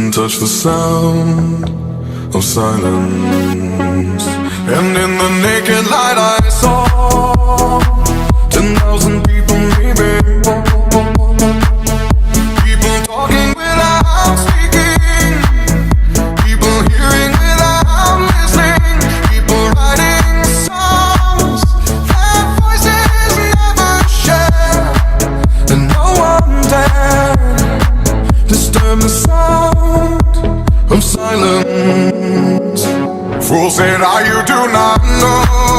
couldn't touch the sound of silence. And in the naked light I saw 10,000 people maybe, people talking without speaking, people hearing without listening, people writing songs that voices never share, and no one dared disturb the sound of silence. Fool said, you do not know